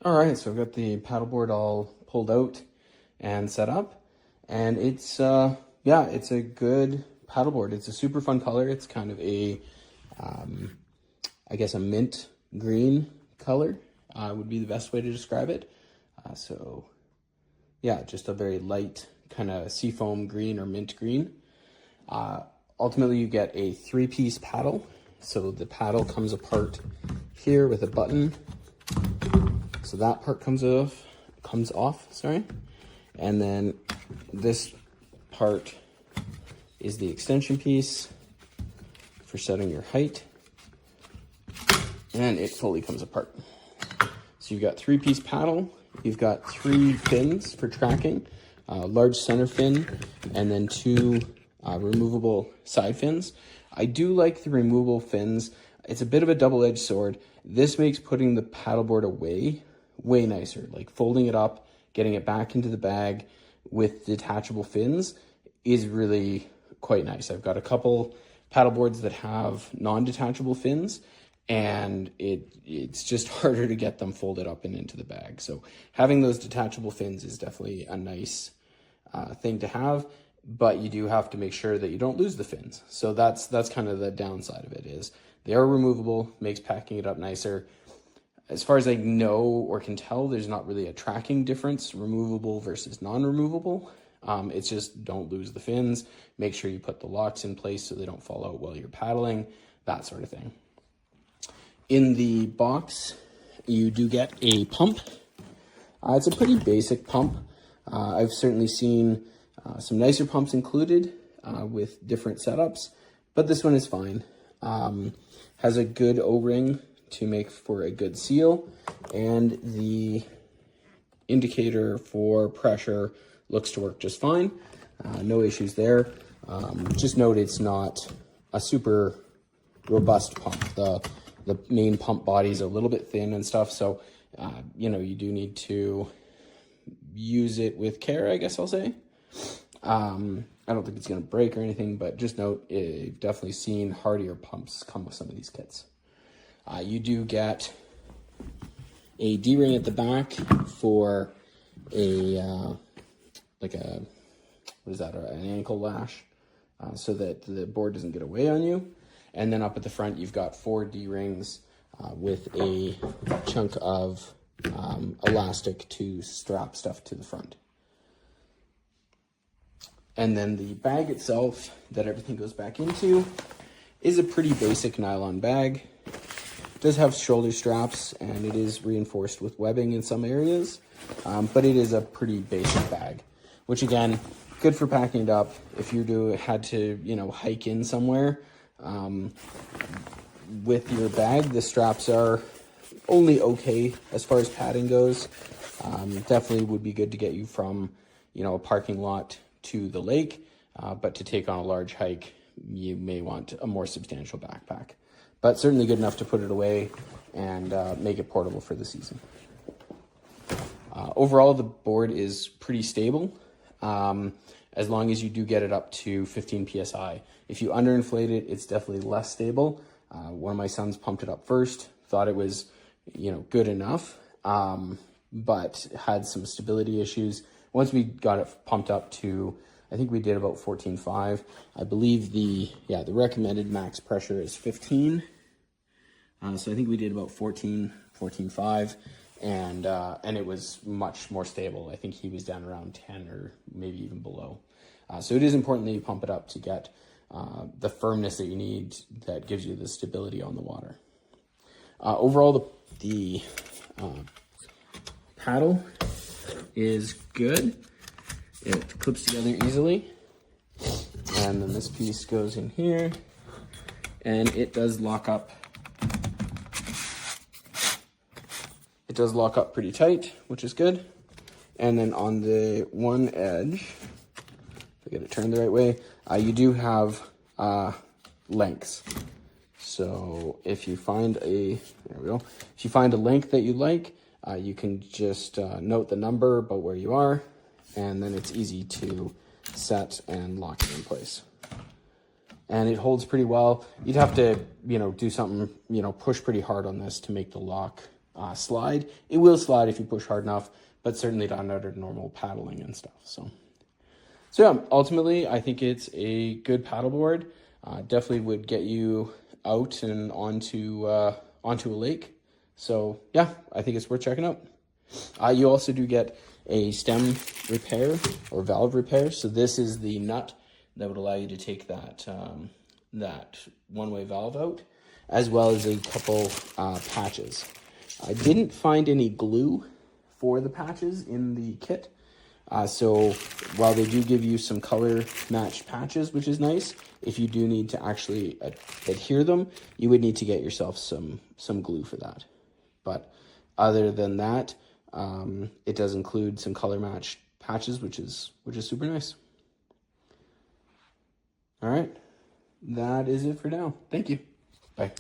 All right, so I've got the paddleboard all pulled out and set up, and it's it's a good paddleboard. It's a super fun color. It's kind of a I guess a mint green color would be the best way to describe it. So yeah, just a very light kind of seafoam green or mint green. Ultimately, you get a 3-piece paddle. So the paddle comes apart here with a button. So that part comes off, sorry. And then this part is the extension piece for setting your height. And it fully comes apart. So you've got 3-piece paddle. You've got 3 fins for tracking, large center fin, and then 2 removable side fins. I do like the removable fins. It's a bit of a double-edged sword. This makes putting the paddleboard away way nicer. Like folding it up, getting it back into the bag with detachable fins is really quite nice. I've got a couple paddleboards that have non-detachable fins, and it's just harder to get them folded up and into the bag. So having those detachable fins is definitely a nice thing to have, but you do have to make sure that you don't lose the fins. So that's kind of the downside of it, is they are removable, makes packing it up nicer. As far as I know or can tell, there's not really a tracking difference, removable versus non-removable. It's just don't lose the fins, make sure you put the locks in place so they don't fall out while you're paddling, that sort of thing. In the box, you do get a pump. It's a pretty basic pump. I've certainly seen some nicer pumps included with different setups, but this one is fine. Has a good O-ring to make for a good seal, and the indicator for pressure looks to work just fine. No issues there. Just note it's not a super robust pump. The main pump body is a little bit thin and stuff, so you do need to use it with care, I guess I'll say. I don't think it's going to break or anything, but just note, you've definitely seen hardier pumps come with some of these kits. You do get a D-ring at the back for an ankle lash, so that the board doesn't get away on you. And then up at the front, you've got 4 D-rings with a chunk of elastic to strap stuff to the front. And then the bag itself that everything goes back into is a pretty basic nylon bag. It does have shoulder straps, and it is reinforced with webbing in some areas, but it is a pretty basic bag, which again, good for packing it up. If you had to, hike in somewhere with your bag, the straps are only okay as far as padding goes. Definitely would be good to get you from, a parking lot to the lake, but to take on a large hike, you may want a more substantial backpack. But certainly good enough to put it away and make it portable for the season. Overall, the board is pretty stable, as long as you do get it up to 15 PSI. If you underinflate it, it's definitely less stable. One of my sons pumped it up first, thought it was, good enough, but had some stability issues. Once we got it pumped up to, I think we did about 14.5. I believe the recommended max pressure is 15. So I think we did about 14.5, and it was much more stable. I think he was down around 10 or maybe even below. So it is important that you pump it up to get the firmness that you need that gives you the stability on the water. Overall, the paddle is good. It clips together easily, and then this piece goes in here, and it does lock up. It does lock up pretty tight, which is good. And then on the one edge, if I get it turned the right way, you do have lengths. So if you find if you find a length that you like, you can just note the number about where you are, and then it's easy to set and lock it in place. And it holds pretty well. You'd have to, do something, push pretty hard on this to make the lock slide. It will slide if you push hard enough, but certainly not under normal paddling and stuff. So yeah, ultimately, I think it's a good paddleboard. Definitely would get you out and onto a lake. So yeah, I think it's worth checking out. You also do get a stem repair or valve repair. So this is the nut that would allow you to take that that one-way valve out, as well as a couple patches. I didn't find any glue for the patches in the kit. So while they do give you some color matched patches, which is nice, if you do need to actually adhere them, you would need to get yourself some glue for that. But other than that, it does include some color matched patches, which is super nice. All right, that is it for now. Thank you. Bye.